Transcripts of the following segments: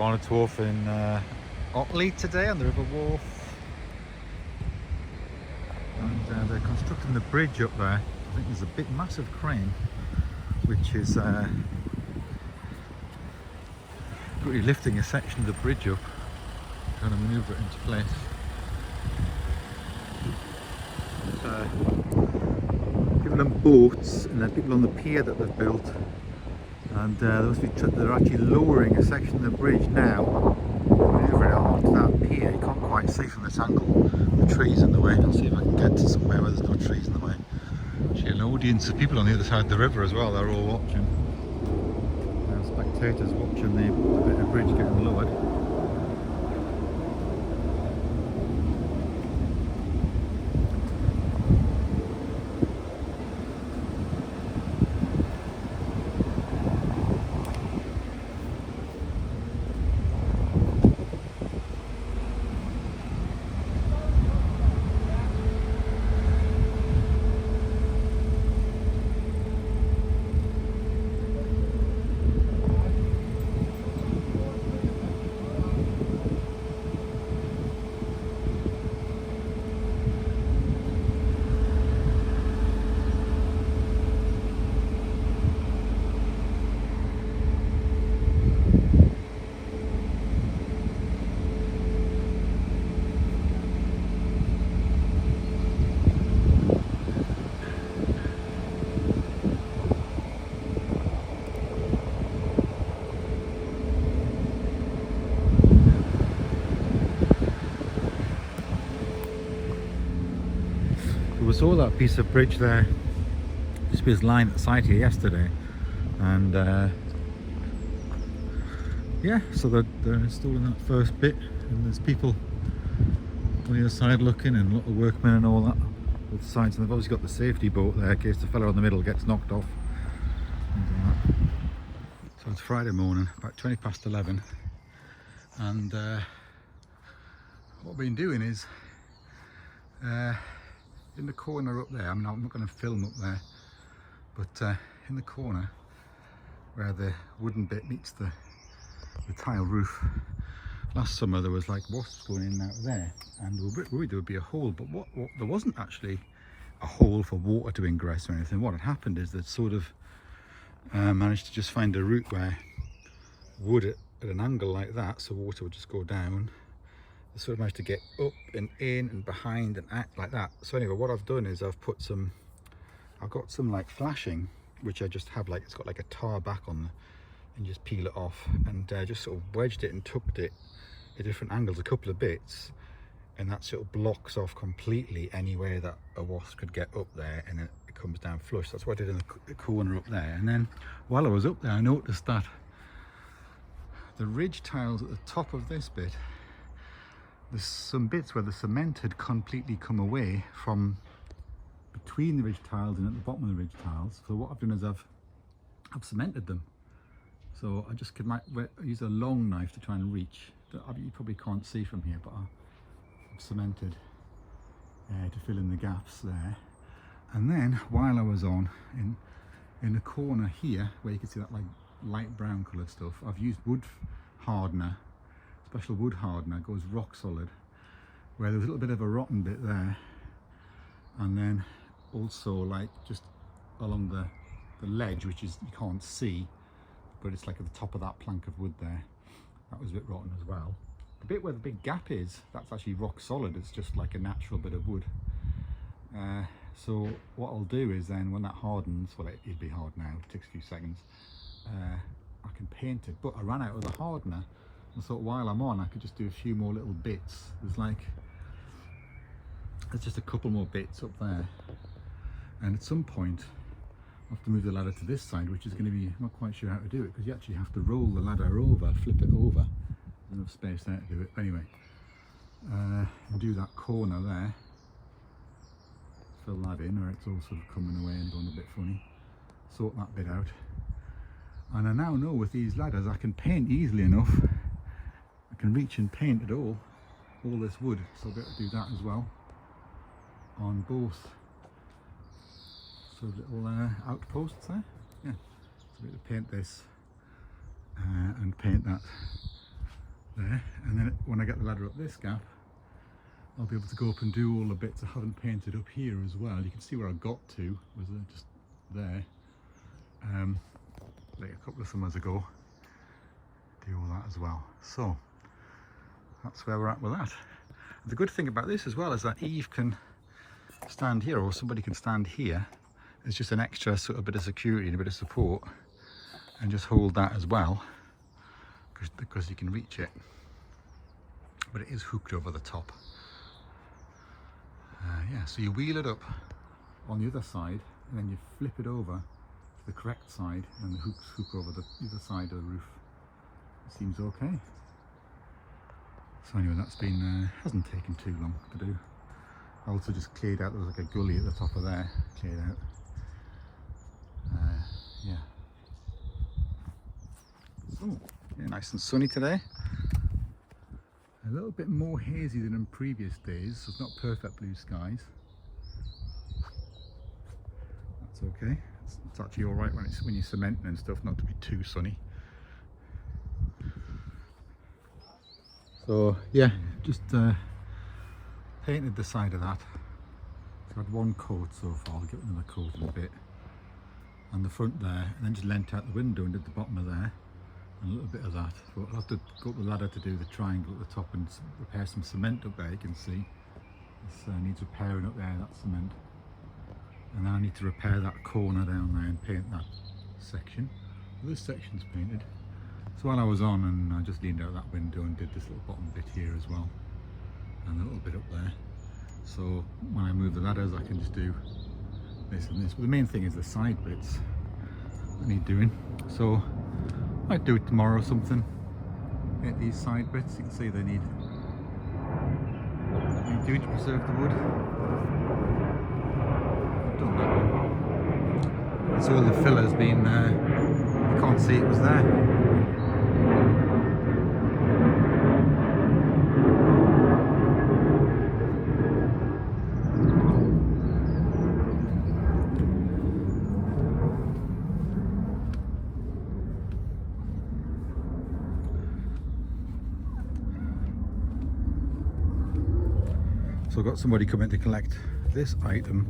Barnet Wharf in Otley today on the River Wharf, and they're constructing the bridge up there. I think there's a big massive crane which is really lifting a section of the bridge up, trying to manoeuvre it into place. People on boats and then people on the pier that they've built, and they're actually lowering a section of the bridge now, manoeuvre it onto that pier. You can't quite see from this angle the trees in the way. I'll see if I can get to somewhere where there's no trees in the way. Actually, an audience of people on the other side of the river as well. They're all watching. Spectators watching the bit of bridge getting lowered. We saw that piece of bridge there, this was line at the side here yesterday, and yeah, so they're installing that first bit, and there's people on the other side looking, and a lot of workmen and all that both sides, and they've obviously got the safety boat there in case the fella on the middle gets knocked off. So it's Friday morning, about 11:20, and what I've been doing is in the corner up there, I mean, I'm not going to film up there, but in the corner where the wooden bit meets the tile roof, last summer there was like wasps going in and out there, and we were a bit worried there would be a hole, but what there wasn't actually a hole for water to ingress or anything. What had happened is they'd sort of managed to just find a route where wood at an angle like that, so water would just go down. They sort of managed to get up and in and behind and act like that. So anyway, what I've done is I've got some like flashing, which I just have, like, it's got like a tar back on, and just peel it off, and just sort of wedged it and tucked it at different angles, a couple of bits, and that sort of blocks off completely anywhere that a wasp could get up there, and it comes down flush. That's what I did in the corner up there. And then while I was up there, I noticed that the ridge tiles at the top of this bit, there's some bits where the cement had completely come away from between the ridge tiles and at the bottom of the ridge tiles. So what I've done is I've cemented them. So I just might use a long knife to try and reach. You probably can't see from here, but I've cemented to fill in the gaps there. And then while I was on, in the corner here, where you can see that like light brown coloured stuff, I've used wood hardener. Special wood hardener, goes rock solid, where there was a little bit of a rotten bit there, and then also like just along the ledge, which is, you can't see, but it's like at the top of that plank of wood there, that was a bit rotten as well. The bit where the big gap is, that's actually rock solid. It's just like a natural bit of wood. So what I'll do is then when that hardens, well, it'll be hard now, it takes a few seconds, I can paint it. But I ran out of the hardener. I thought while I'm on, I could just do a few more little bits. There's just a couple more bits up there, and at some point I have to move the ladder to this side, which is going to be, I'm not quite sure how to do it, because you actually have to roll the ladder over, flip it over. There's enough space there to do it. But anyway, and do that corner there, fill that in, or it's all sort of coming away and going a bit funny. Sort that bit out, and I now know with these ladders I can paint easily enough. I can reach and paint it all this wood, so I'll be able to do that as well on both sort of little outposts there. Yeah, so I'll be able to paint this and paint that there, and then when I get the ladder up this gap, I'll be able to go up and do all the bits I haven't painted up here as well. You can see where I got to, was just there, like a couple of summers ago. Do all that as well. So that's where we're at with that. The good thing about this as well is that Eve can stand here, or somebody can stand here. It's just an extra sort of bit of security and a bit of support, and just hold that as well, because you can reach it, but it is hooked over the top. Yeah, so you wheel it up on the other side, and then you flip it over to the correct side, and the hooks hook over the other side of the roof. It seems okay. So anyway, that's been hasn't taken too long to do. I also just cleared out, there was like a gully at the top of there, cleared out. Yeah. So, yeah, nice and sunny today. A little bit more hazy than in previous days, so it's not perfect blue skies. That's okay. It's actually all right when you're cementing and stuff, not to be too sunny. So yeah, just painted the side of that. It's got one coat so far. I'll give it another coat in a bit. And the front there, and then just leant out the window and did the bottom of there, and a little bit of that. But I'll have to go up the ladder to do the triangle at the top and repair some cement up there. You can see this needs repairing up there, that cement. And then I need to repair that corner down there and paint that section. Well, this section's painted. So while I was on, and I just leaned out that window and did this little bottom bit here as well, and a little bit up there. So when I move the ladders, I can just do this and this. But the main thing is the side bits that need doing. So I might do it tomorrow or something. Get these side bits. You can see they need doing to preserve the wood. I've done that one. So all the filler's been you can't see it was there. So I've got somebody coming to collect this item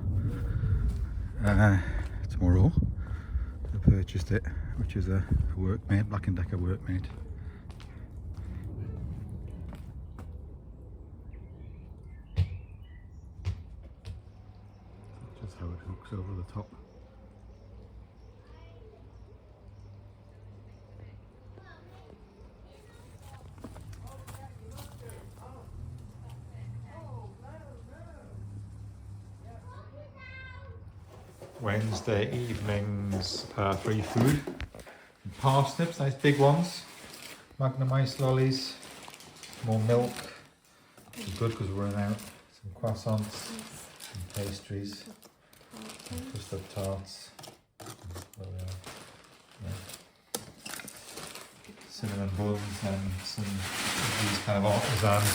tomorrow. I purchased it, which is a workmate, Black & Decker workmate. That's just how it hooks over the top. Wednesday evenings free food. Parsnips, nice big ones. Magnum ice lollies. More milk. Which is good because we're running out. Some croissants. Some pastries. Some custard tarts. Yeah. Cinnamon buns and some of these kind of artisans.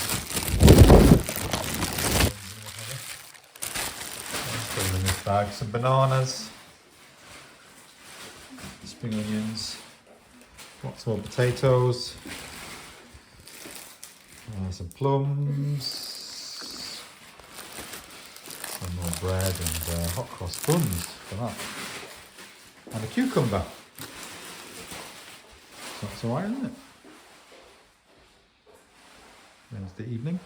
In this bag, some bananas, spring onions, lots more potatoes, some plums, some more bread and hot cross buns for that, and a cucumber. So that's alright, isn't it? Wednesday evening.